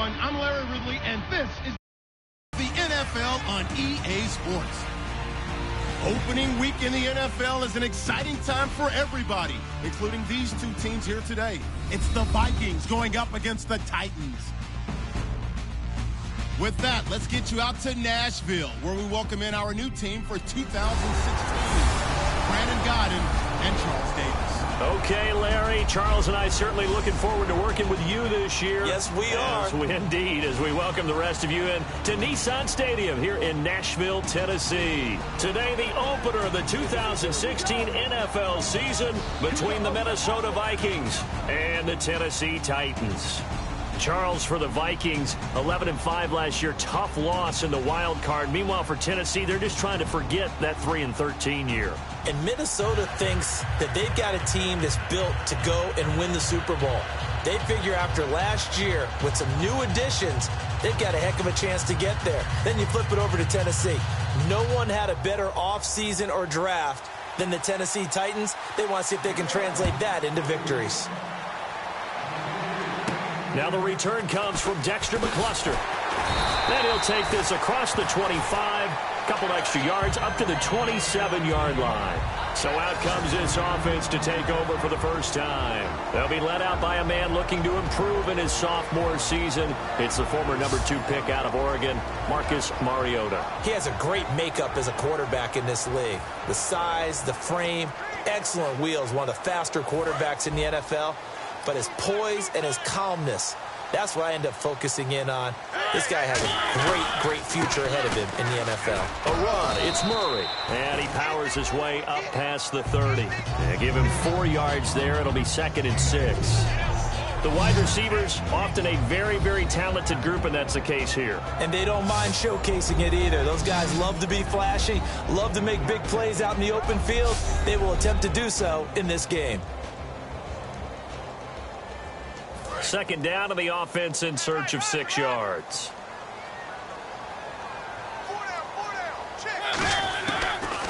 everyone. I'm Larry Ridley, and this is the NFL on EA Sports. Opening week in the NFL is an exciting time for everybody, including these two teams here today. It's the Vikings going up against the Titans. With that, let's get you out to Nashville, where we welcome in our new team for 2016. Brandon Godden and Charles Davis. Okay, Larry, Charles and I certainly looking forward to working with you this year. Yes, we are. Yes, indeed, as we welcome the rest of you in to Nissan Stadium here in Nashville, Tennessee. Today, the opener of the 2016 NFL season between the Minnesota Vikings and the Tennessee Titans. Charles, for the Vikings, 11-5 last year, tough loss in the wild card. Meanwhile, for Tennessee, they're just trying to forget that 3-13 year. And Minnesota thinks that they've got a team that's built to go and win the Super Bowl. They figure after last year, with some new additions, they've got a heck of a chance to get there. Then you flip it over to Tennessee. No one had a better offseason or draft than the Tennessee Titans. They want to see if they can translate that into victories. Now the return comes from Dexter McCluster. Then he'll take this across the 25, couple extra yards, up to the 27-yard line. So out comes this offense to take over for the first time. They'll be led out by a man looking to improve in his sophomore season. It's the former number 2 pick out of Oregon, Marcus Mariota. He has a great makeup as a quarterback in this league. The size, the frame, excellent wheels, one of the faster quarterbacks in the NFL. But his poise and his calmness, that's what I end up focusing in on. This guy has a great future ahead of him in the NFL. A run, it's Murray. And he powers his way up past the 30. They give him 4 yards there. It'll be 2nd and 6. The wide receivers, often a very talented group, and that's the case here. And they don't mind showcasing it either. Those guys love to be flashy, love to make big plays out in the open field. They will attempt to do so in this game. 2nd down to the offense in search of 6 yards.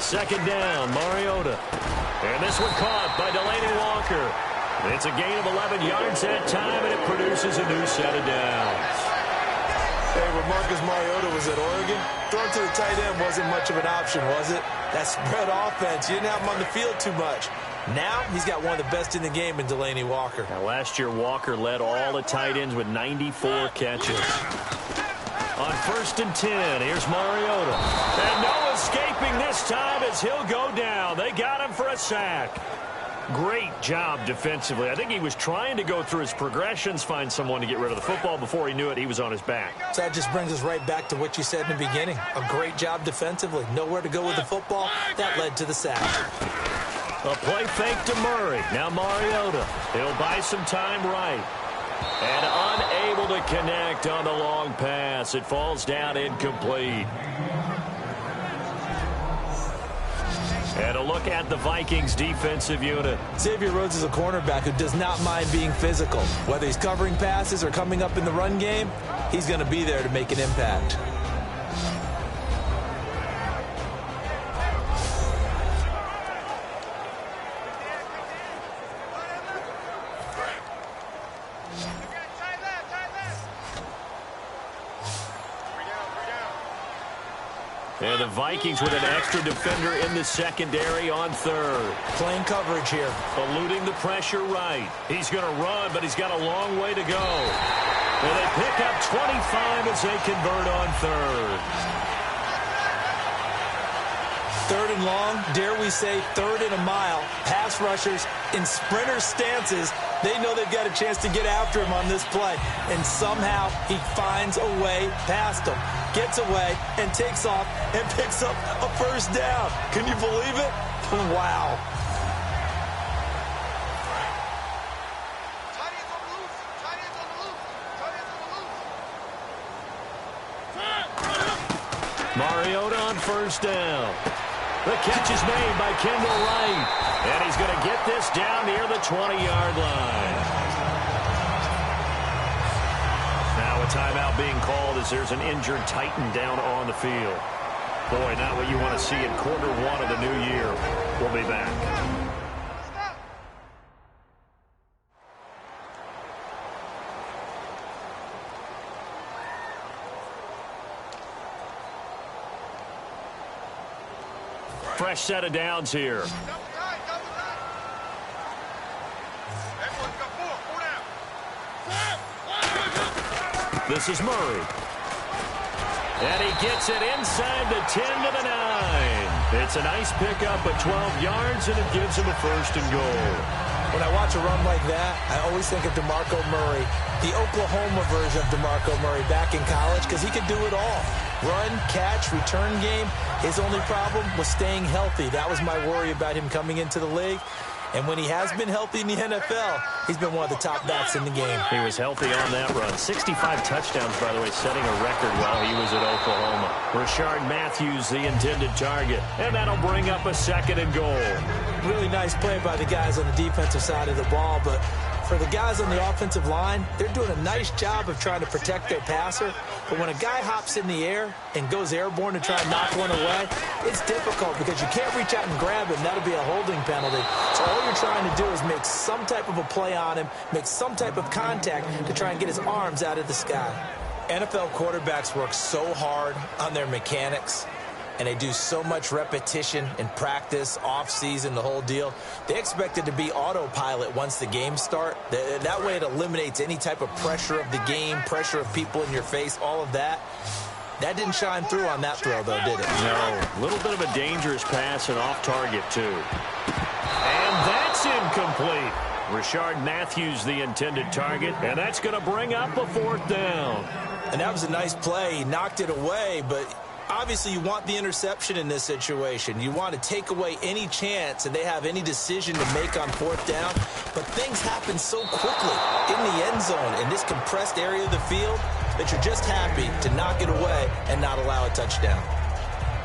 2nd down, Mariota. And this one caught by Delaney Walker. It's a gain of 11 yards that time, and it produces a new set of downs. Hey, when Marcus Mariota was at Oregon, throwing to the tight end wasn't much of an option, was it? That spread offense, you didn't have him on the field too much. Now, he's got one of the best in the game in Delaney Walker. Now, last year, Walker led all the tight ends with 94 catches. On 1st and 10, here's Mariota. And no escaping this time as he'll go down. They got him for a sack. Great job defensively. I think he was trying to go through his progressions, find someone to get rid of the football. Before he knew it, he was on his back. So that just brings us right back to what you said in the beginning. A great job defensively. Nowhere to go with the football. That led to the sack. A play fake to Murray. Now Mariota. He'll buy some time right. And unable to connect on the long pass. It falls down incomplete. And a look at the Vikings defensive unit. Xavier Rhodes is a cornerback who does not mind being physical. Whether he's covering passes or coming up in the run game, he's going to be there to make an impact. And the Vikings with an extra defender in the secondary on 3rd. Playing coverage here. Eluding the pressure right. He's going to run, but he's got a long way to go. And they pick up 25 as they convert on 3rd. 3rd and long, dare we say 3rd and a mile. Pass rushers in sprinter stances. They know they've got a chance to get after him on this play. And somehow he finds a way past them. Gets away and takes off and picks up a 1st down. Can you believe it? Wow. Mariota on 1st down. The catch is made by Kendall Wright. And he's going to get this down near the 20-yard line. Now a timeout being called as there's an injured Titan down on the field. Boy, not what you want to see in quarter 1 of the new year. We'll be back. fresh set of downs here. This is Murray. And he gets it inside the 10 to the 9. It's a nice pickup at 12 yards, and it gives him a 1st and goal. When I watch a run like that, I always think of DeMarco Murray, the Oklahoma version of DeMarco Murray back in college, because he could do it all. Run, catch, return game. His only problem was staying healthy. That was my worry about him coming into the league. And when he has been healthy in the NFL, he's been one of the top backs in the game. He was healthy on that run. 65 touchdowns, by the way, setting a record while he was at Oklahoma. Rashard Matthews, the intended target. And that'll bring up a 2nd and goal. Really nice play by the guys on the defensive side of the ball, but for the guys on the offensive line, they're doing a nice job of trying to protect their passer. But when a guy hops in the air and goes airborne to try and knock one away, it's difficult because you can't reach out and grab him. That'll be a holding penalty. So all you're trying to do is make some type of a play on him, make some type of contact to try and get his arms out of the sky. NFL quarterbacks work so hard on their mechanics, and they do so much repetition in practice, off-season, the whole deal. They expect it to be autopilot once the games start. That way it eliminates any type of pressure of the game, pressure of people in your face, all of that. That didn't shine through on that throw, though, did it? No. A little bit of a dangerous pass and off target, too. And that's incomplete. Rashard Matthews, the intended target, and that's going to bring up a 4th down. And that was a nice play. He knocked it away, but obviously you want the interception in this situation. You want to take away any chance and they have any decision to make on 4th down. But things happen so quickly in the end zone in this compressed area of the field that you're just happy to knock it away and not allow a touchdown.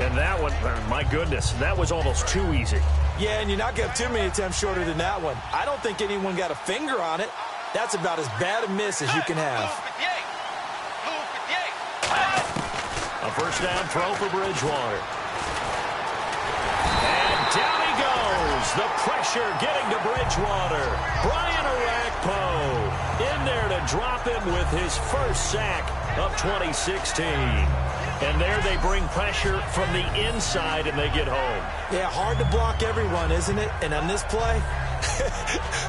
And that one, my goodness, that was almost too easy. Yeah, and you're not going to have too many attempts shorter than that one. I don't think anyone got a finger on it. That's about as bad a miss as you can have. A 1st down throw for Bridgewater. And down he goes. The pressure getting to Bridgewater. Brian Orakpo in there to drop him with his 1st sack of 2016. And there they bring pressure from the inside and they get home. Yeah, hard to block everyone, isn't it? And on this play,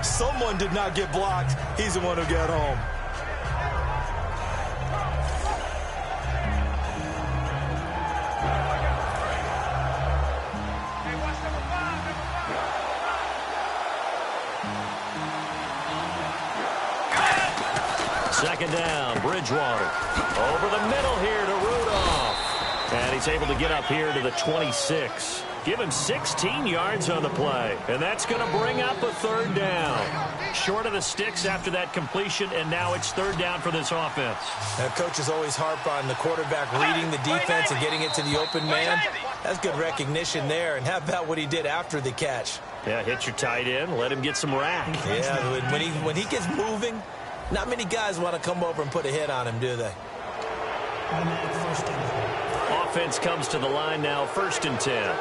someone did not get blocked. He's the one who got home. Second down, Bridgewater. Over the middle here to Rudolph. And he's able to get up here to the 26. Give him 16 yards on the play. And that's going to bring up a 3rd down. Short of the sticks after that completion, and now it's 3rd down for this offense. Now, coaches always harp on the quarterback reading the defense and getting it to the open man. That's good recognition there. And how about what he did after the catch? Yeah, hit your tight end, let him get some rack. Yeah, when he gets moving, not many guys want to come over and put a hit on him, do they? Offense comes to the line now, 1st and 10.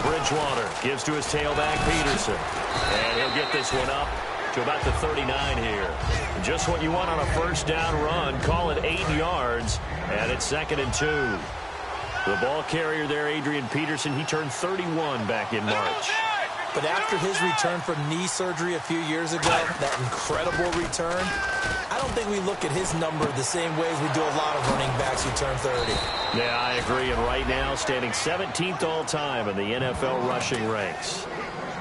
Bridgewater gives to his tailback, Peterson. And he'll get this one up to about the 39 here. Just what you want on a 1st down run. Call it 8 yards, and it's 2nd and 2. The ball carrier there, Adrian Peterson, he turned 31 back in March. But after his return from knee surgery a few years ago, that incredible return, I don't think we look at his number the same way as we do a lot of running backs who turn 30. Yeah, I agree. And right now, standing 17th all-time in the NFL rushing ranks.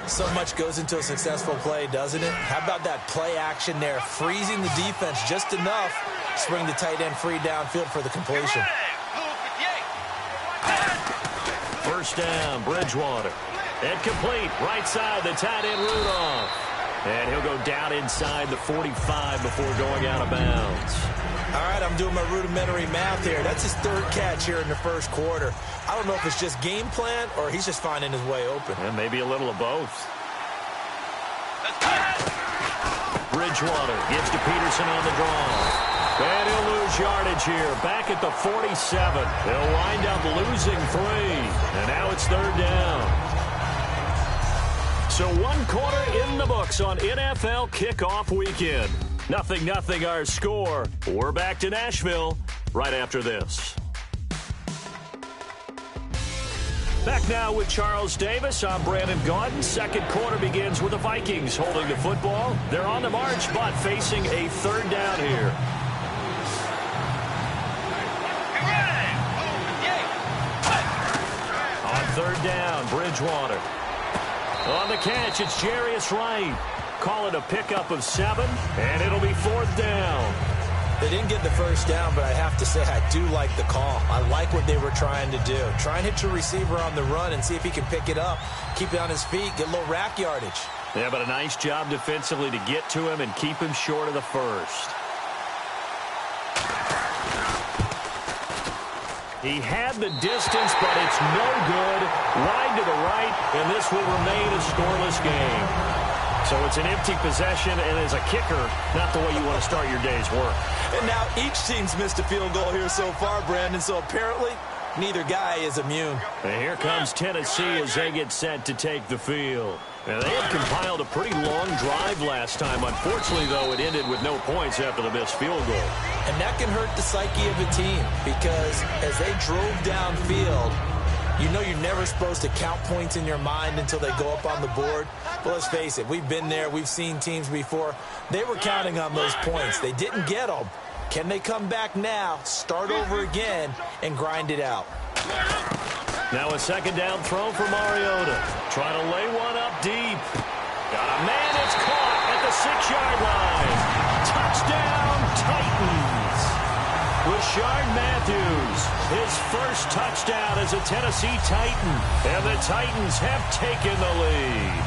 So much goes into a successful play, doesn't it? How about that play action there, freezing the defense just enough to bring the tight end free downfield for the completion. 1st down, Bridgewater. And complete, right side, the tight end, Rudolph. And he'll go down inside the 45 before going out of bounds. All right, I'm doing my rudimentary math here. That's his 3rd catch here in the 1st quarter. I don't know if it's just game plan or he's just finding his way open. And maybe a little of both. Bridgewater gives to Peterson on the draw. And he'll lose yardage here. Back at the 47. He'll wind up losing 3. And now it's 3rd down. So 1 quarter in the books on NFL kickoff weekend. 0-0 our score. We're back to Nashville right after this. Back now with Charles Davis. I'm Brandon Gaudin. Second quarter begins with the Vikings holding the football. They're on the march, but facing a third down here. On third down, Bridgewater. On the catch, it's Jarius Wright. Call it a pickup of 7, and it'll be fourth down. They didn't get the first down, but I have to say I do like the call. I like what they were trying to do. Try and hit your receiver on the run and see if he can pick it up, keep it on his feet, get a little rack yardage. Yeah, but a nice job defensively to get to him and keep him short of the first. He had the distance, but it's no good. Wide to the right, and this will remain a scoreless game. So it's an empty possession, and as a kicker, not the way you want to start your day's work. And now each team's missed a field goal here so far, Brandon, so apparently neither guy is immune. And here comes Tennessee as they get set to take the field. And they had compiled a pretty long drive last time. Unfortunately, though, it ended with no points after the missed field goal. And that can hurt the psyche of a team because as they drove downfield, you know you're never supposed to count points in your mind until they go up on the board. But let's face it, we've been there. We've seen teams before. They were counting on those points. They didn't get them. Can they come back now, start over again, and grind it out? Now a second down throw for Mariota. Trying to lay one up deep. Got a man. It's caught at the 6-yard line. Touchdown, Titans. Rashard Matthews, his first touchdown as a Tennessee Titan. And the Titans have taken the lead.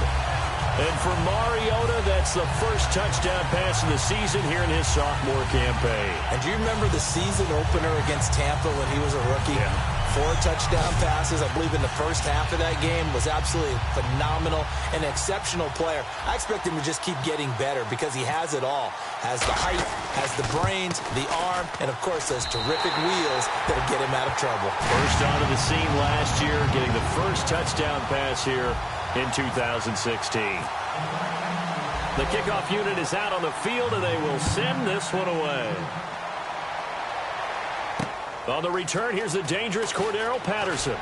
And for Mariota, that's the first touchdown pass of the season here in his sophomore campaign. And do you remember the season opener against Tampa when he was a rookie? Yeah. 4 touchdown passes, I believe, in the first half of that game. Was absolutely phenomenal, an exceptional player. I expect him to just keep getting better because he has it all. Has the height, has the brains, the arm, and, of course, those terrific wheels that'll get him out of trouble. First onto the scene last year, getting the first touchdown pass here in 2016. The kickoff unit is out on the field, and they will send this one away. On the return, here's the dangerous Cordero Patterson.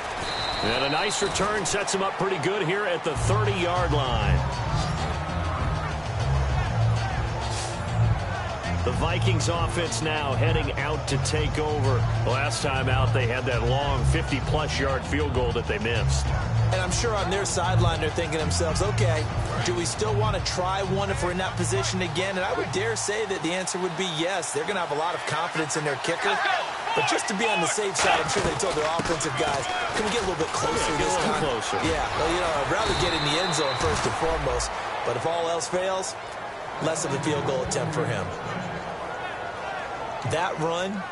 And a nice return sets him up pretty good here at the 30-yard line. The Vikings offense now heading out to take over. Last time out, they had that long 50-plus yard field goal that they missed. And I'm sure on their sideline they're thinking to themselves, okay, do we still want to try one if we're in that position again? And I would dare say that the answer would be yes. They're going to have a lot of confidence in their kicker. But just to be on the safe side, I'm sure they told their offensive guys, can we get a little bit closer this time? Closer. Yeah, well, you know, I'd rather get in the end zone first and foremost. But if all else fails, less of a field goal attempt for him. That run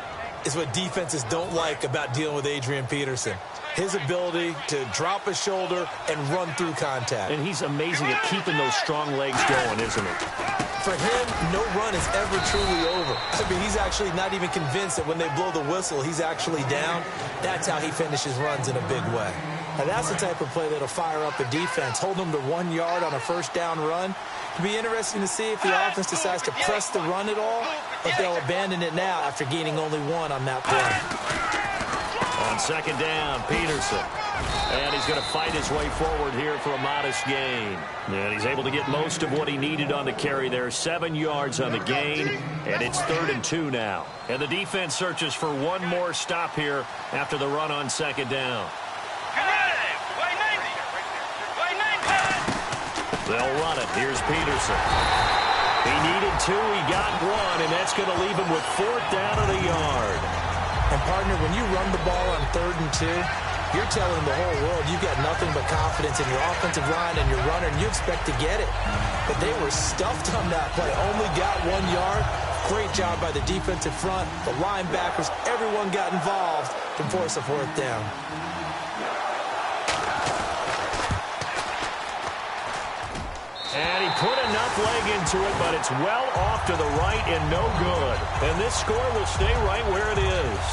is what defenses don't like about dealing with Adrian Peterson. His ability to drop his shoulder and run through contact. And he's amazing at keeping those strong legs going, isn't he? For him, no run is ever truly over. I mean, he's actually not even convinced that when they blow the whistle, he's actually down. That's how he finishes runs in a big way. Now, that's the type of play that'll fire up a defense. Hold them to 1 yard on a first down run. It'll be interesting to see if the offense decides to press the run at all, or if they'll abandon it now after gaining only 1 on that play. On second down, Peterson. And he's going to fight his way forward here for a modest gain. And he's able to get most of what he needed on the carry there. 7 yards on the gain, and it's 3rd and 2 now. And the defense searches for one more stop here after the run on second down. They'll run it. Here's Peterson. He needed 2. He got 1, and that's going to leave him with 4th down at a yard. And, partner, when you run the ball on 3rd and 2, you're telling the whole world you've got nothing but confidence in your offensive line and your runner, and you expect to get it. But they were stuffed on that play. Only got 1 yard. Great job by the defensive front, the linebackers. Everyone got involved to force a 4th down. And he put enough leg into it, but it's well off to the right and no good. And this score will stay right where it is.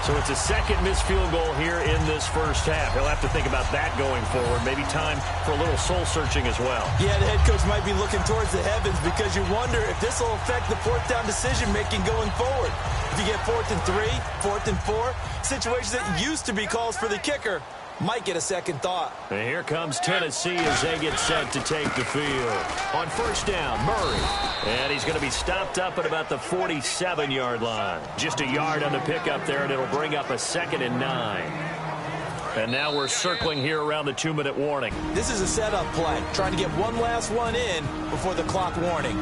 So it's a second missed field goal here in this first half. He'll have to think about that going forward. Maybe time for a little soul-searching as well. Yeah, the head coach might be looking towards the heavens because you wonder if this will affect the fourth down decision-making going forward. If you get 4th and 3, 4th and 4, situations that used to be calls for the kicker might get a second thought. And here comes Tennessee as they get set to take the field. On first down, Murray. And he's going to be stopped up at about the 47-yard line. Just a yard on the pickup there, and it'll bring up a 2nd and 9. And now we're circling here around the 2-minute warning. This is a setup play, trying to get one last one in before the clock warning.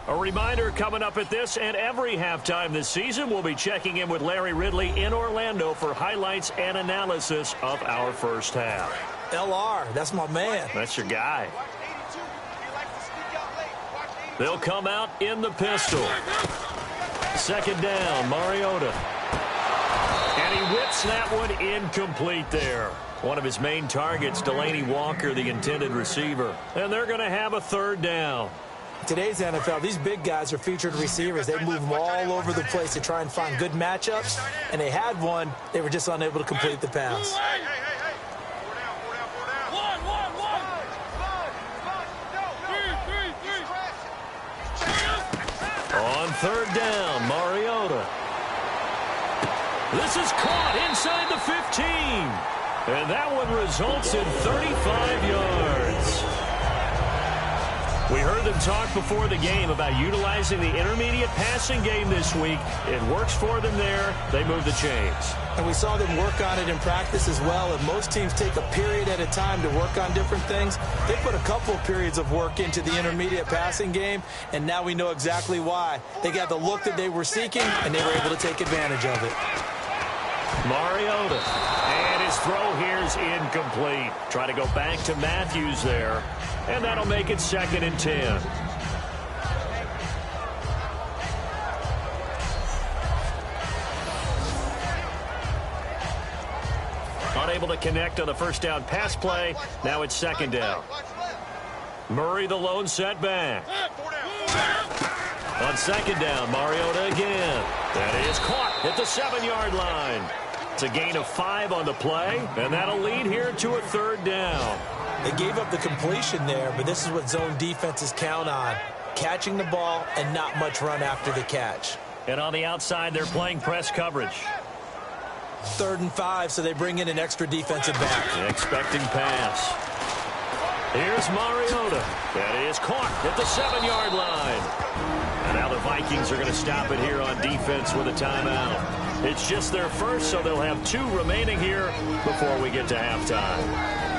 A reminder coming up at this and every halftime this season, we'll be checking in with Larry Ridley in Orlando for highlights and analysis of our first half. LR, that's my man. That's your guy. They'll come out in the pistol. 2nd down, Mariota. And he whips that one incomplete there. One of his main targets, Delaney Walker, the intended receiver. And they're going to have a 3rd down. Today's NFL, these big guys are featured receivers. They move them all over the place to try and find good matchups, and they had one. They were just unable to complete the pass. On 3rd down, Mariota. This is caught inside the 15. And that one results in 35 yards. We heard them talk before the game about utilizing the intermediate passing game this week. It works for them there. They move the chains. And we saw them work on it in practice as well. And most teams take a period at a time to work on different things. They put a couple of periods of work into the intermediate passing game, and now we know exactly why. They got the look that they were seeking, and they were able to take advantage of it. Mariota. And his throw here is incomplete. Try to go back to Matthews there. And that'll make it 2nd and 10. Unable to connect on the first down pass play. Now it's 2nd down. Murray the lone setback. On 2nd down, Mariota again. That is caught at the 7-yard line. It's a gain of 5 on the play, and that'll lead here to a 3rd down. They gave up the completion there, but this is what zone defenses count on. Catching the ball and not much run after the catch. And on the outside, they're playing press coverage. 3rd and 5, so they bring in an extra defensive back. Expecting pass. Here's Mariota. That is caught at the 7-yard line. And now the Vikings are going to stop it here on defense with a timeout. It's just their first, so they'll have 2 remaining here before we get to halftime.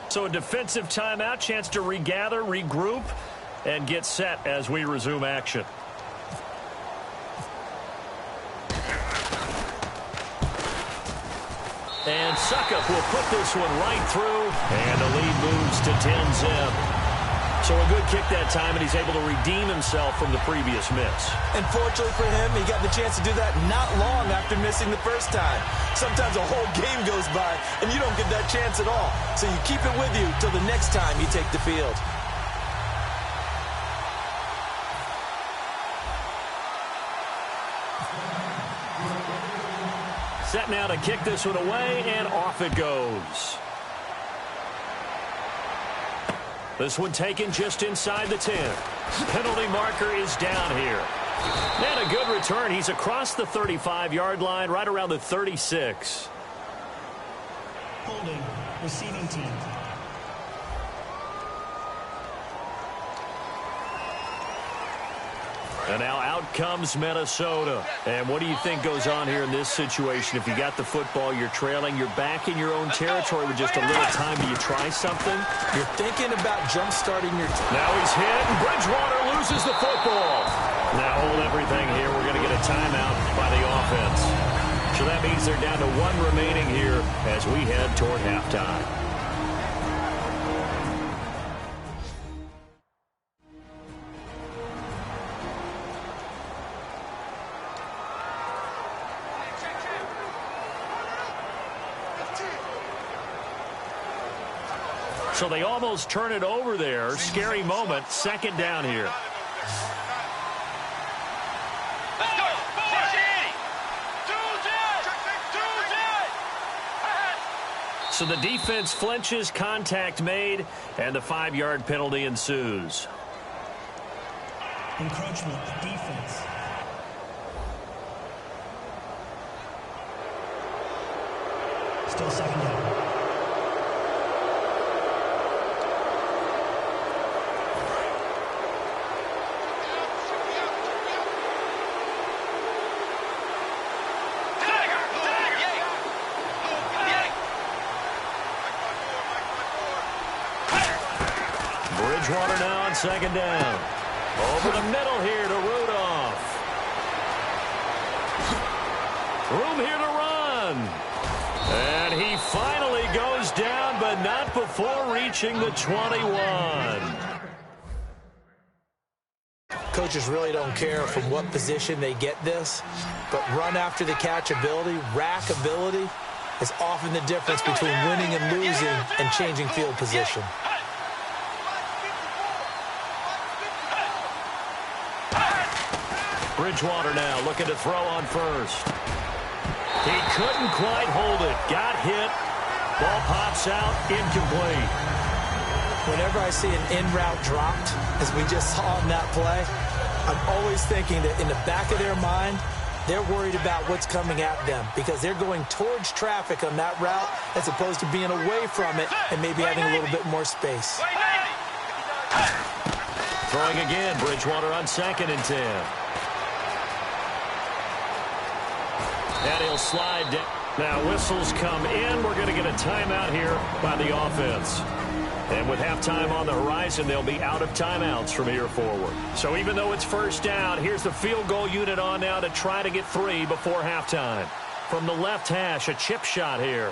So a defensive timeout, chance to regather, regroup, and get set as we resume action. And Suckup will put this one right through, and the lead moves to 10-zip. So a good kick that time, and he's able to redeem himself from the previous miss. And fortunately for him, he got the chance to do that not long after missing the first time. Sometimes a whole game goes by, and you don't get that chance at all. So you keep it with you till the next time you take the field. Set now to kick this one away, and off it goes. This one taken just inside the 10. Penalty marker is down here. And a good return. He's across the 35-yard line, right around the 36. Holding, receiving team. And now out comes Minnesota. And what do you think goes on here in this situation? If you got the football, you're trailing, you're back in your own territory with just a little time. Do you try something? You're thinking about jump-starting your team. Now he's hit, and Bridgewater loses the football. Now hold everything here. We're going to get a timeout by the offense. So that means they're down to 1 remaining here as we head toward halftime. So they almost turn it over there. Scary moment. Second down here. So the defense flinches, contact made, and the 5-yard penalty ensues. Encroachment, defense. Still second down. Bridgewater now on second down. Over the middle here to Rudolph. Room here to run. And he finally goes down, but not before reaching the 21. Coaches really don't care from what position they get this, but run after the catch ability, rack ability, is often the difference between winning and losing and changing field position. Bridgewater now looking to throw on first. He couldn't quite hold it. Got hit. Ball pops out. Incomplete. Whenever I see an in-route dropped, as we just saw in that play, I'm always thinking that in the back of their mind, they're worried about what's coming at them because they're going towards traffic on that route as opposed to being away from it and maybe having a little bit more space. Throwing again. Bridgewater on second and 10. And he'll slide down. Now whistles come in. We're going to get a timeout here by the offense. And with halftime on the horizon, they'll be out of timeouts from here forward. So even though it's first down, here's the field goal unit on now to try to get 3 before halftime. From the left hash, a chip shot here.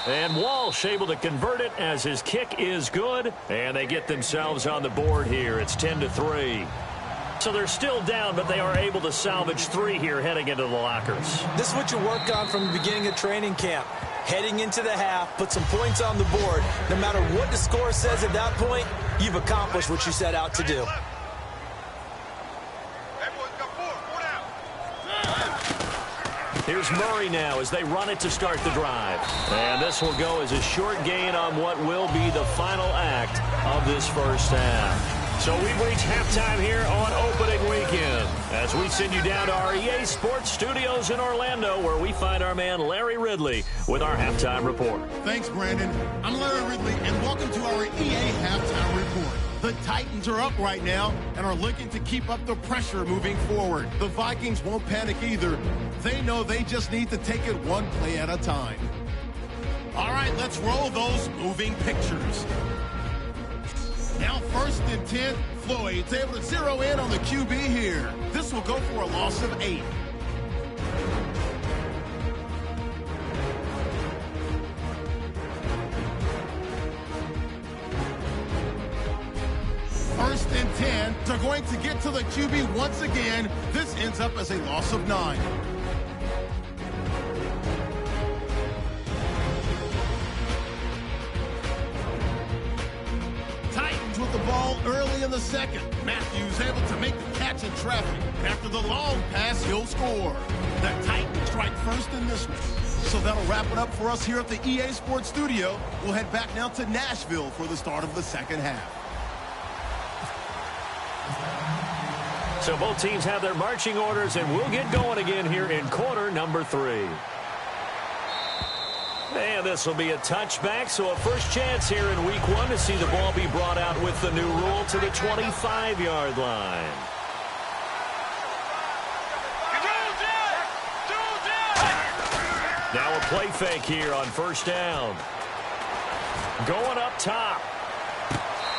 And Walsh able to convert it as his kick is good. And they get themselves on the board here. It's 10-3. So they're still down, but they are able to salvage 3 here heading into the lockers. This is what you work on from the beginning of training camp. Heading into the half, put some points on the board. No matter what the score says at that point, you've accomplished what you set out to do. Here's Murray now as they run it to start the drive. And this will go as a short gain on what will be the final act of this first half. So we've reached halftime here on opening weekend as we send you down to our EA Sports Studios in Orlando where we find our man Larry Ridley with our halftime report. Thanks, Brandon. I'm Larry Ridley, and welcome to our EA Halftime Report. The Titans are up right now and are looking to keep up the pressure moving forward. The Vikings won't panic either. They know they just need to take it one play at a time. All right, let's roll those moving pictures. Now first and 10, Floyd's able to zero in on the QB here. This will go for a loss of 8. First and 10, they're going to get to the QB once again. This ends up as a loss of 9. With the ball early in the second. Matthews able to make the catch in traffic. After the long pass, he'll score. The Titans strike first in this one. So that'll wrap it up for us here at the EA Sports Studio. We'll head back now to Nashville for the start of the second half. So both teams have their marching orders, and we'll get going again here in quarter number 3. And this will be a touchback, so a first chance here in week 1 to see the ball be brought out with the new rule to the 25-yard line. Now a play fake here on first down. Going up top.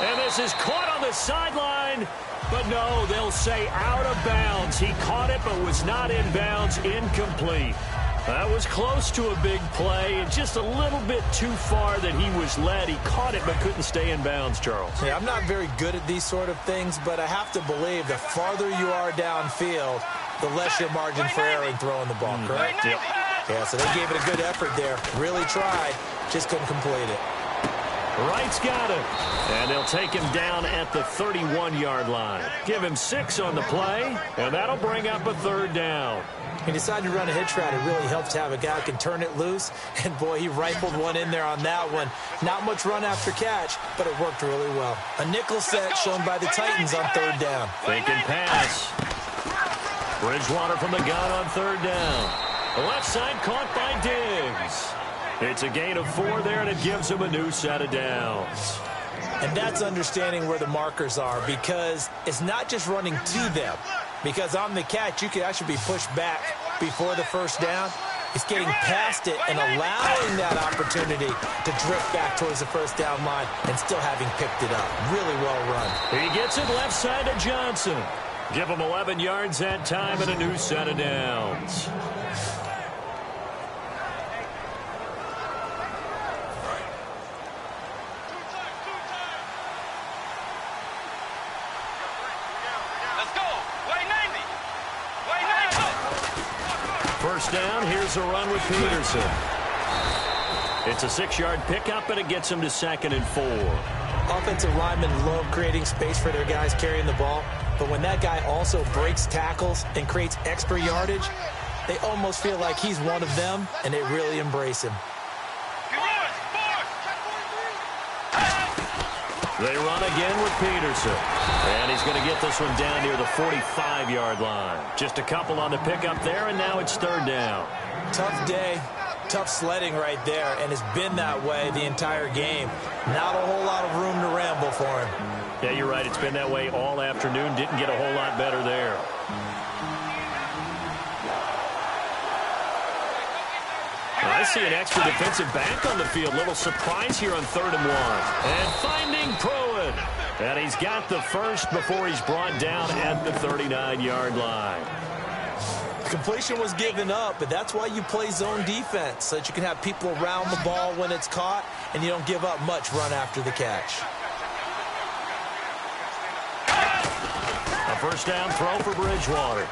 And this is caught on the sideline. But no, they'll say out of bounds. He caught it but was not in bounds. Incomplete. That was close to a big play and just a little bit too far that he was led. He caught it but couldn't stay in bounds, Charles. Yeah, I'm not very good at these sort of things, but I have to believe the farther you are downfield, the less your margin for error in throwing the ball, correct? Yep. Yeah, so they gave it a good effort there. Really tried, just couldn't complete it. Wright's got it. And they'll take him down at the 31-yard line. Give him 6 on the play, and that'll bring up a 3rd down. He decided to run a hitch route. It really helps to have a guy who can turn it loose. And, boy, he rifled one in there on that one. Not much run after catch, but it worked really well. A nickel set shown by the Titans on 3rd down. Faking pass. Bridgewater from the gun on 3rd down. The left side caught by Diggs. It's a gain of 4 there, and it gives him a new set of downs. And that's understanding where the markers are, because it's not just running to them. Because on the catch, you could actually be pushed back before the 1st down. It's getting past it and allowing that opportunity to drift back towards the 1st down line and still having picked it up. Really well run. He gets it left side to Johnson. Give him 11 yards that time and a new set of downs. First down, here's a run with Peterson. It's a 6-yard pickup, and it gets him to 2nd and 4. Offensive linemen love creating space for their guys carrying the ball, but when that guy also breaks tackles and creates extra yardage, they almost feel like he's one of them, and they really embrace him. They run again with Peterson. And he's going to get this one down near the 45-yard line. Just a couple on the pickup there, and now it's 3rd down. Tough day, tough sledding right there, and it's been that way the entire game. Not a whole lot of room to ramble for him. Yeah, you're right. It's been that way all afternoon. Didn't get a whole lot better there. I see an extra defensive back on the field. Little surprise here on 3rd and 1. And finding Pruitt. And he's got the first before he's brought down at the 39-yard line. Completion was given up, but that's why you play zone defense, so that you can have people around the ball when it's caught, and you don't give up much run after the catch. A first down throw for Bridgewater.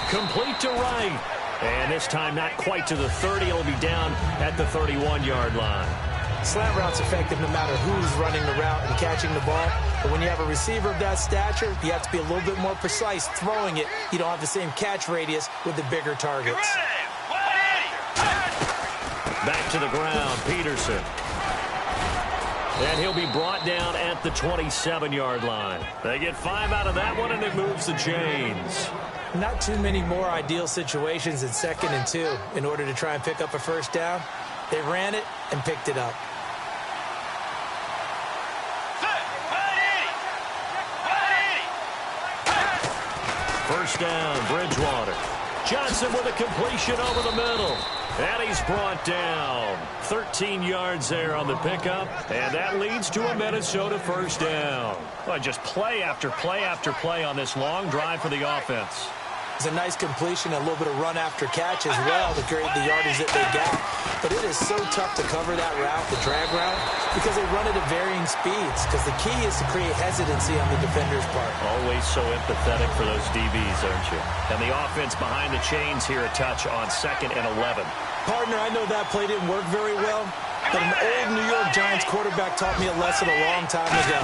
Complete to Wright. And this time not quite to the 30. It'll be down at the 31-yard line. Slant route's effective no matter who's running the route and catching the ball. But when you have a receiver of that stature, you have to be a little bit more precise throwing it. You don't have the same catch radius with the bigger targets. Back to the ground, Peterson. And he'll be brought down at the 27-yard line. They get 5 out of that one, and it moves the chains. Not too many more ideal situations in 2nd and 2 in order to try and pick up a first down. They ran it and picked it up. First down, Bridgewater. Johnson with a completion over the middle. And he's brought down. 13 yards there on the pickup. And that leads to a Minnesota first down. Well, just play after play after play on this long drive for the offense. It's a nice completion, a little bit of run after catch as well to create the yardage that they got. But it is so tough to cover that route, the drag route, because they run it at varying speeds. Because the key is to create hesitancy on the defender's part. Always so empathetic for those DBs, aren't you? And the offense behind the chains here a touch on 2nd and 11. Partner, I know that play didn't work very well, but an old New York Giants quarterback taught me a lesson a long time ago.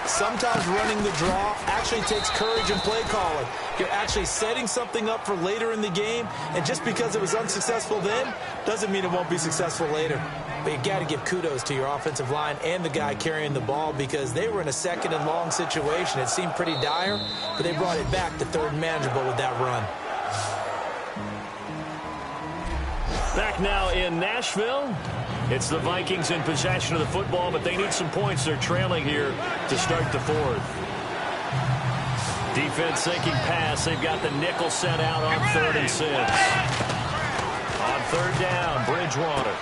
Sometimes running the draw actually takes courage and play calling. You're actually setting something up for later in the game, and just because it was unsuccessful then doesn't mean it won't be successful later. But you got to give kudos to your offensive line and the guy carrying the ball, because they were in a 2nd and long situation. It seemed pretty dire, but they brought it back to 3rd and manageable with that run. Back now in Nashville. It's the Vikings in possession of the football, but they need some points. They're trailing here to start the 4th. Defense thinking pass. They've got the nickel set out on 3rd and 6. On 3rd down, Bridgewater.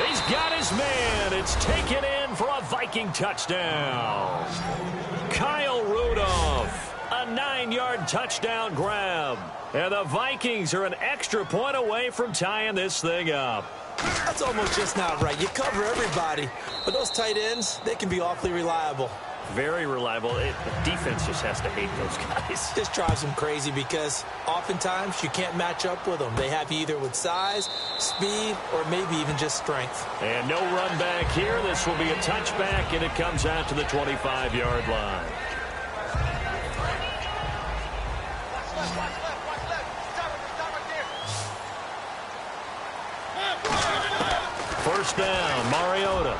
He's got his man. It's taken in for a Viking touchdown. Kyle Rudolph, a 9-yard touchdown grab. And the Vikings are an extra point away from tying this thing up. That's almost just not right. You cover everybody, but those tight ends, they can be awfully reliable. Very reliable. The defense just has to hate those guys. This drives them crazy because oftentimes you can't match up with them. They have you either with size, speed, or maybe even just strength. And no run back here. This will be a touchback, and it comes out to the 25-yard line. First down, Mariota.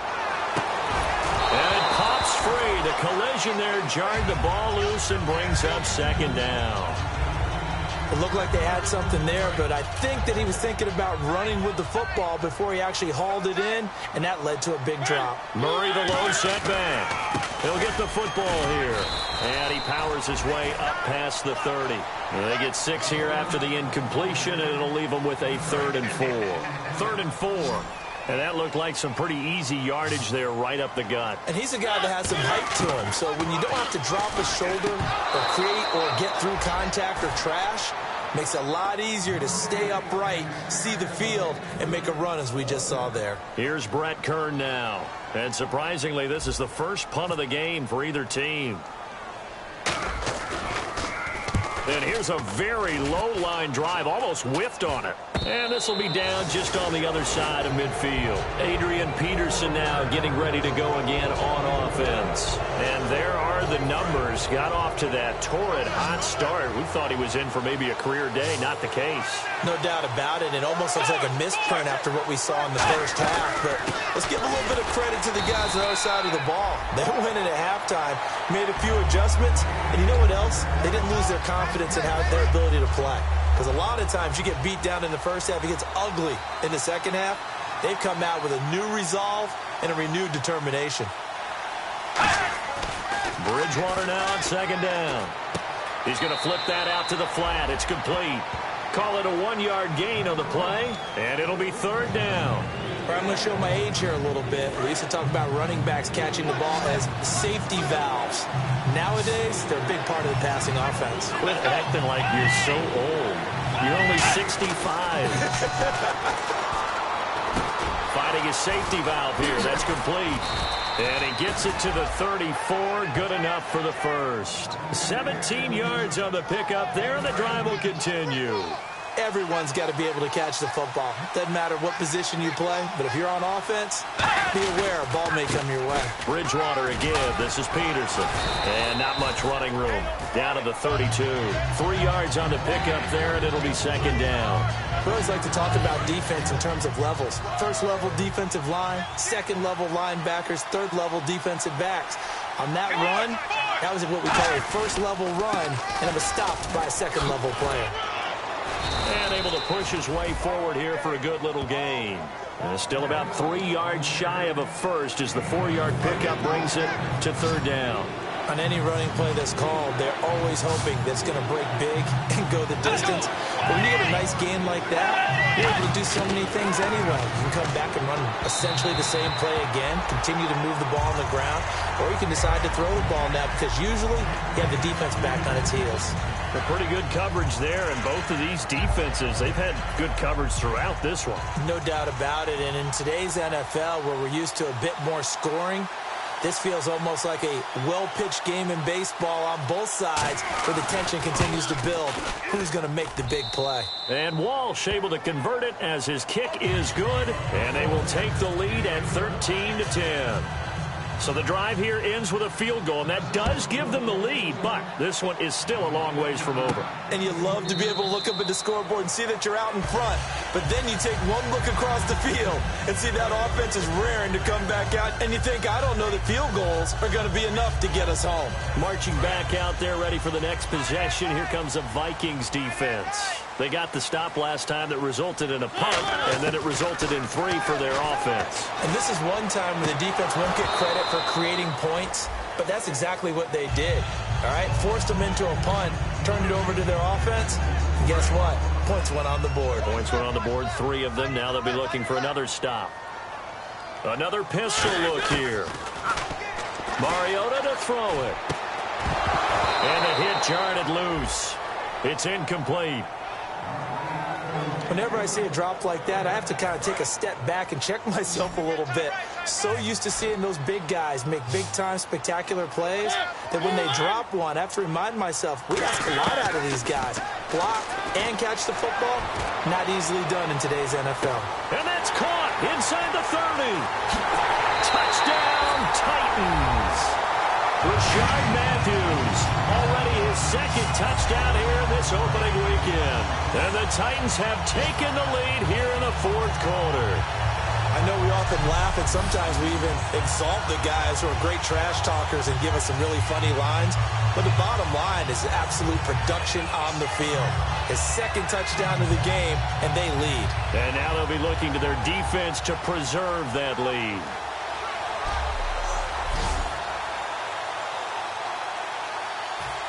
And it pops free. The collision there jarred the ball loose and brings up second down. It looked like they had something there, but I think that he was thinking about running with the football before he actually hauled it in, and that led to a big drop. Murray, the low setback. He'll get the football here. And he powers his way up past the 30. And they get 6 here after the incompletion, and it'll leave them with a 3rd and 4. 3rd and 4. And that looked like some pretty easy yardage there right up the gut. And he's a guy that has some height to him. So when you don't have to drop a shoulder or create or get through contact or trash, makes it a lot easier to stay upright, see the field, and make a run as we just saw there. Here's Brett Kern now. And surprisingly, this is the first punt of the game for either team. And here's a very low-line drive, almost whiffed on it. And this will be down just on the other side of midfield. Adrian Peterson now getting ready to go again on offense. And there are the numbers. Got off to that torrid hot start. We thought he was in for maybe a career day. Not the case. No doubt about it. It almost looks like a misprint after what we saw in the first half. But let's give a little bit of credit to the guys on the other side of the ball. They went in at halftime, made a few adjustments, and you know what else? They didn't lose their confidence in their ability to play. Because a lot of times you get beat down in the first half, it gets ugly in the second half. They've come out with a new resolve and a renewed determination. Bridgewater now on second down. He's going to flip that out to the flat. It's complete. Call it a 1-yard gain on the play, and it'll be 3rd down. I'm going to show my age here a little bit. We used to talk about running backs catching the ball as safety valves. Nowadays, they're a big part of the passing offense. Quit acting like you're so old. You're only 65. Fighting a safety valve here. That's complete. And he gets it to the 34. Good enough for the first. 17 yards on the pickup there, and the drive will continue. Everyone's got to be able to catch the football. Doesn't matter what position you play, but if you're on offense, be aware a ball may come your way. Bridgewater again. This is Peterson. And not much running room. Down to the 32. 3 yards on the pickup there, and it'll be second down. We always like to talk about defense in terms of levels. First level defensive line, second level linebackers, third level defensive backs. On that run, that was what we call a first level run, and it was stopped by a second level player. And able to push his way forward here for a good little gain. And still about 3 yards shy of a first as the 4-yard pickup brings it to 3rd down. On any running play that's called, they're always hoping that it's going to break big and go the distance. But when you get a nice gain like that, you're able to do so many things anyway. You can come back and run essentially the same play again, continue to move the ball on the ground, or you can decide to throw the ball now because usually you have the defense back on its heels. A pretty good coverage there, and both of these defenses, they've had good coverage throughout this one. No doubt about it, and in today's NFL where we're used to a bit more scoring, this feels almost like a well-pitched game in baseball on both sides where the tension continues to build. Who's going to make the big play? And Walsh able to convert it as his kick is good, and they will take the lead at 13-10. So the drive here ends with a field goal, and that does give them the lead, but this one is still a long ways from over. And you love to be able to look up at the scoreboard and see that you're out in front, but then you take one look across the field and see that offense is raring to come back out, and you think, I don't know that field goals are going to be enough to get us home. Marching back out there, ready for the next possession. Here comes the Vikings defense. They got the stop last time that resulted in a punt, and then it resulted in 3 for their offense. And this is one time where the defense won't get credit for creating points, but that's exactly what they did. All right, forced them into a punt, turned it over to their offense, and guess what? Points went on the board. Points went on the board, 3 of them. Now they'll be looking for another stop. Another pistol look here. Mariota to throw it. And the hit jarred it loose. It's incomplete. Whenever I see a drop like that, I have to kind of take a step back and check myself a little bit. So used to seeing those big guys make big-time spectacular plays that when they drop one, I have to remind myself, we ask a lot out of these guys. Block and catch the football, not easily done in today's NFL. And that's caught inside the 30. Touchdown, Titans. Rashard Matthews, already his second touchdown here in this opening weekend. And the Titans have taken the lead here in the fourth quarter. I know we often laugh, and sometimes we even exalt the guys who are great trash talkers and give us some really funny lines. But the bottom line is absolute production on the field. His second touchdown of the game, and they lead. And now they'll be looking to their defense to preserve that lead.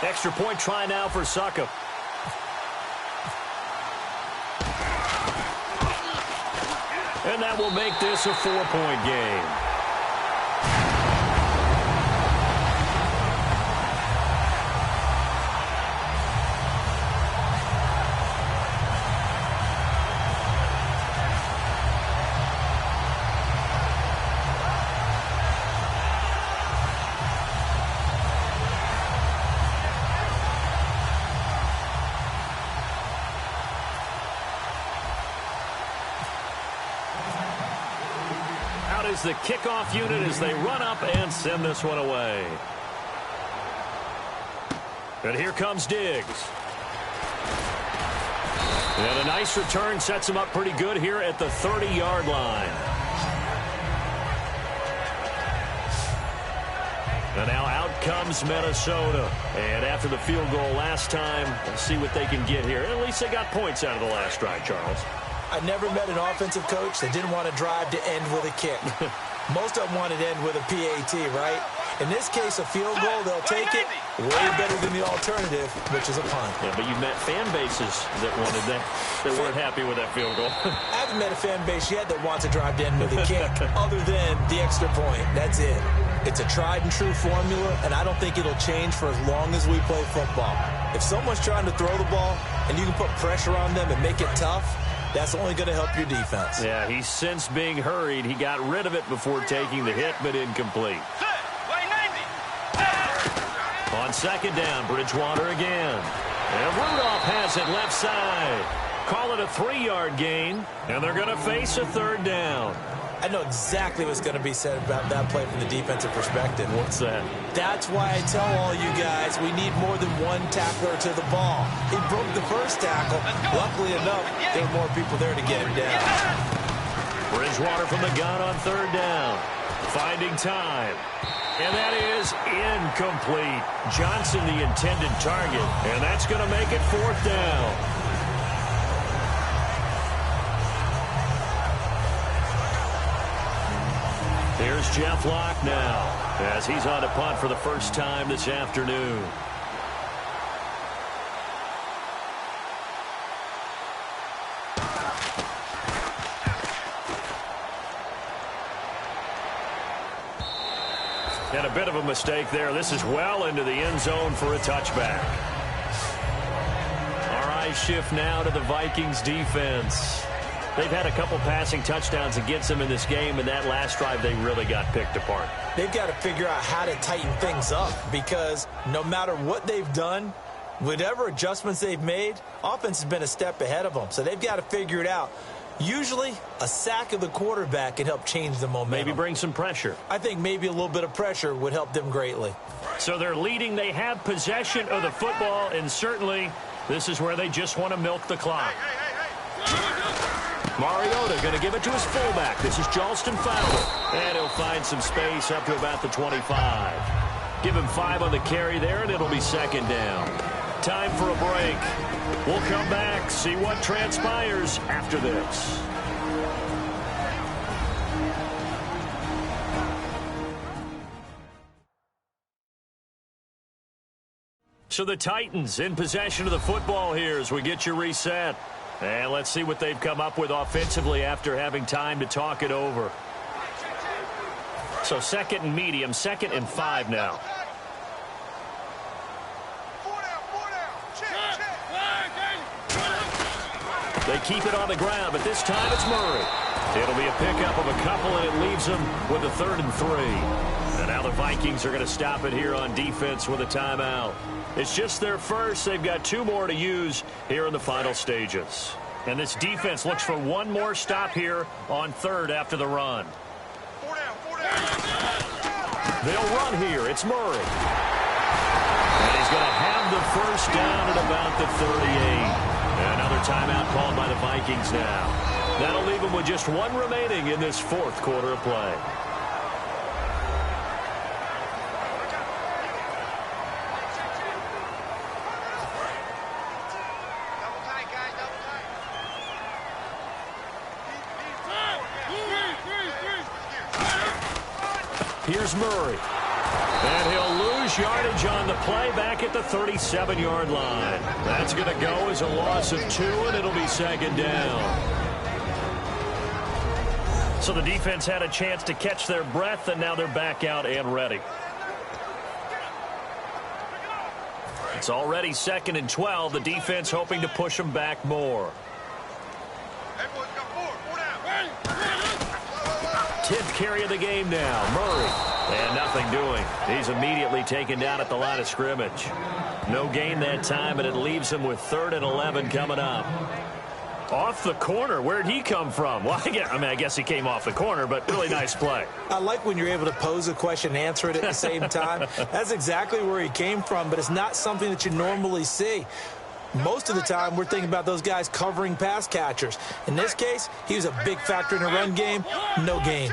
Extra point try now for Suckup. And that will make this a 4-point game. Is the kickoff unit as they run up and send this one away. And here comes Diggs. And a nice return sets him up pretty good here at the 30-yard line. And now out comes Minnesota. And after the field goal last time, let's see what they can get here. At least they got points out of the last drive, Charles. I never met an offensive coach that didn't want to drive to end with a kick. Most of them wanted to end with a PAT, right? In this case, a field goal, they'll take it way better than the alternative, which is a punt. Yeah, but you've met fan bases that wanted that, that weren't happy with that field goal. I haven't met a fan base yet that wants to drive to end with a kick, other than the extra point. That's it. It's a tried-and-true formula, and I don't think it'll change for as long as we play football. If someone's trying to throw the ball, and you can put pressure on them and make it tough, that's only going to help your defense. Yeah, he's since being hurried. He got rid of it before taking the hit, but incomplete. On second down, Bridgewater again. And Rudolph has it left side. Call it a 3-yard gain, and they're going to face a third down. I know exactly what's going to be said about that play from the defensive perspective. What's that? That's why I tell all you guys we need more than one tackler to the ball. He broke the first tackle. Luckily enough, there were more people there to get him down. Bridgewater from the gun on third down. Finding time. And that is incomplete. Johnson the intended target. And that's going to make it fourth down. Here's Jeff Locke now as he's on to punt for the first time this afternoon. And a bit of a mistake there. This is well into the end zone for a touchback. Our eyes shift now to the Vikings defense. They've had a couple passing touchdowns against them in this game, and that last drive they really got picked apart. They've got to figure out how to tighten things up because no matter what they've done, whatever adjustments they've made, offense has been a step ahead of them. So they've got to figure it out. Usually, a sack of the quarterback can help change the momentum. Maybe bring some pressure. I think maybe a little bit of pressure would help them greatly. So they're leading. They have possession of the football, and certainly this is where they just want to milk the clock. Mariota going to give it to his fullback. This is Jalston Fowler. And he'll find some space up to about the 25. Give him 5 on the carry there, and it'll be second down. Time for a break. We'll come back, see what transpires after this. So the Titans in possession of the football here as we get you reset. And let's see what they've come up with offensively after having time to talk it over. So second and medium, 2nd and 5 now. They keep it on the ground, but this time it's Murray. It'll be a pickup of a couple, and it leaves them with a 3rd and 3. And now the Vikings are going to stop it here on defense with a timeout. It's just their first. They've got 2 more to use here in the final stages. And this defense looks for one more stop here on 3rd after the run. They'll run here. It's Murray. And he's going to have the first down at about the 38. Another timeout called by the Vikings now. That'll leave them with just 1 remaining in this 4th quarter of play. Here's Murray. And he'll lose yardage on the play back at the 37-yard line. That's going to go as a loss of 2, and it'll be 2nd down. So the defense had a chance to catch their breath, and now they're back out and ready. It's already 2nd and 12. The defense hoping to push them back more. 10th carry of the game now. Murray. And nothing doing. He's immediately taken down at the line of scrimmage. No gain that time, and it leaves him with 3rd and 11 coming up. Off the corner. Where'd he come from? Well, I guess he came off the corner, but really nice play. I like when you're able to pose a question and answer it at the same time. That's exactly where he came from, but it's not something that you normally see. Most of the time, we're thinking about those guys covering pass catchers. In this case, he was a big factor in the run game. No gain.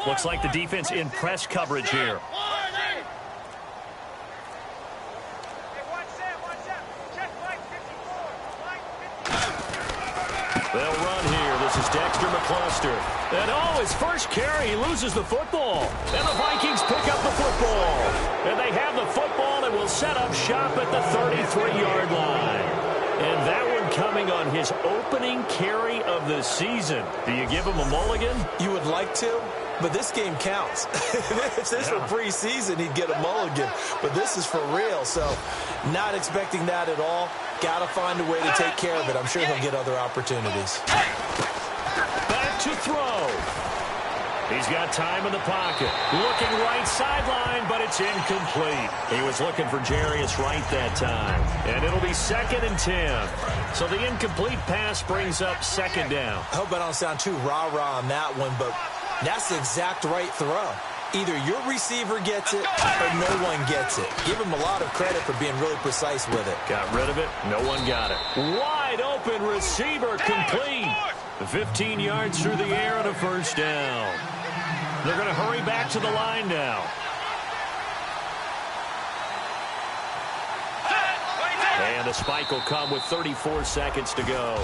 Looks like the defense in press coverage here. They'll run here. This is Dexter McCluster. And his first carry, he loses the football. And the Vikings pick up the football. And they have the football and will set up shop at the 33-yard line. And that one coming on his opening carry of the season. Do you give him a mulligan? You would like to, but this game counts. If this were preseason, he'd get a mulligan. But this is for real, so not expecting that at all. Got to find a way to take care of it. I'm sure he'll get other opportunities. Back to throw. He's got time in the pocket. Looking right sideline, but it's incomplete. He was looking for Jarius Wright that time. And it'll be 2nd and 10. So the incomplete pass brings up 2nd down. I hope I don't sound too rah-rah on that one, but that's the exact right throw. Either your receiver gets it or no one gets it. Give him a lot of credit for being really precise with it. Got rid of it. No one got it. Wide open receiver complete. 15 yards through the air and a first down. They're going to hurry back to the line now. And the spike will come with 34 seconds to go.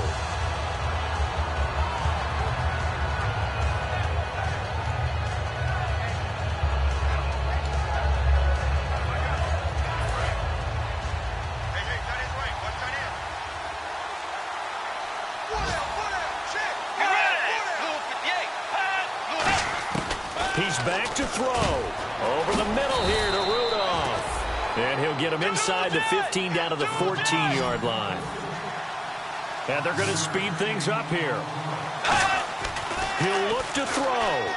He's back to throw. Over the middle here to Rudolph. And he'll get him inside the 15 down to the 14-yard line. And they're going to speed things up here. He'll look to throw.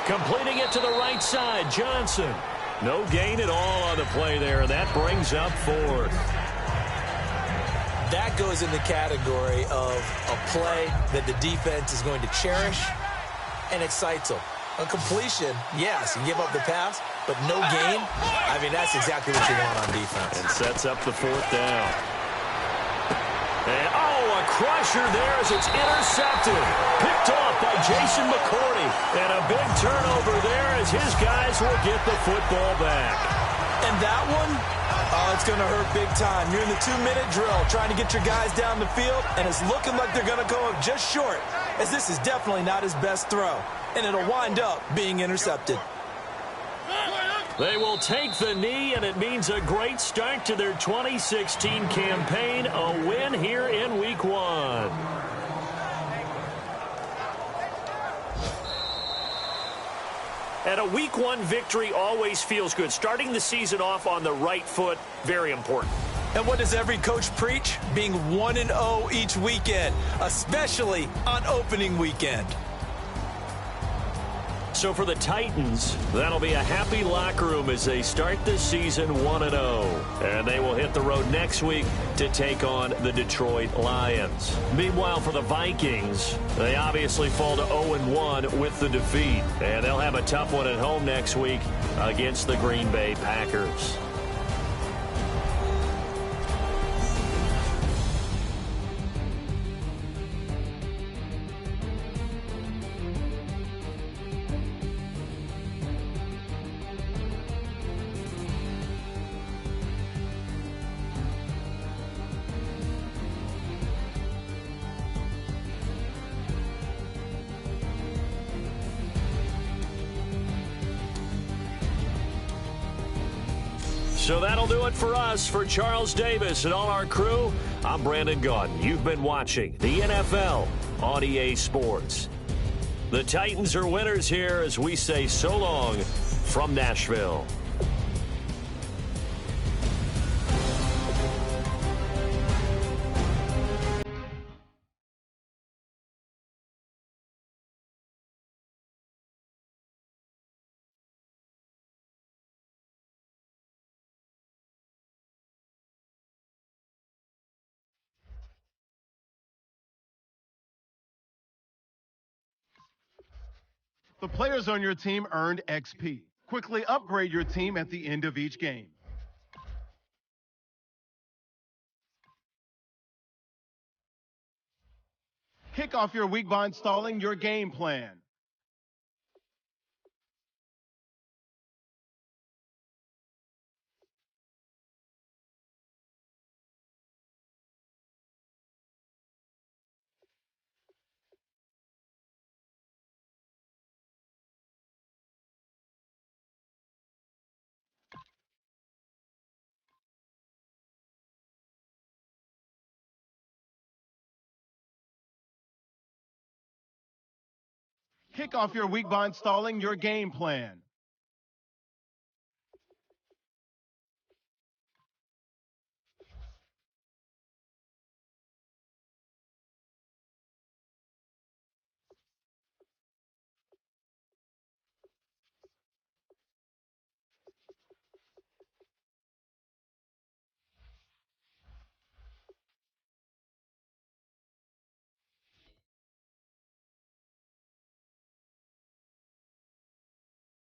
Completing it to the right side, Johnson. No gain at all on the play there, and that brings up 4th. That goes in the category of a play that the defense is going to cherish and excites them. A completion, yes, you give up the pass, but no gain. I mean, that's exactly what you want on defense. And sets up the 4th down. And, a crusher there as it's intercepted. Picked off by Jason McCourty. And a big turnover there as his guys will get the football back. And that one, it's going to hurt big time. You're in the 2-minute drill trying to get your guys down the field, and it's looking like they're going to come up just short, as this is definitely not his best throw. And it'll wind up being intercepted. They will take the knee, and it means a great start to their 2016 campaign, a win here in Week 1. And a Week 1 victory always feels good. Starting the season off on the right foot, very important. And what does every coach preach? Being 1-0 each weekend, especially on opening weekend. So for the Titans, that'll be a happy locker room as they start this season 1-0. And they will hit the road next week to take on the Detroit Lions. Meanwhile, for the Vikings, they obviously fall to 0-1 with the defeat. And they'll have a tough one at home next week against the Green Bay Packers. So that'll do it for us. For Charles Davis and all our crew, I'm Brandon Gaudin. You've been watching the NFL on EA Sports. The Titans are winners here as we say so long from Nashville. The players on your team earned XP. Quickly upgrade your team at the end of each game. Kick off your week by installing your game plan. Kick off your week by installing your game plan.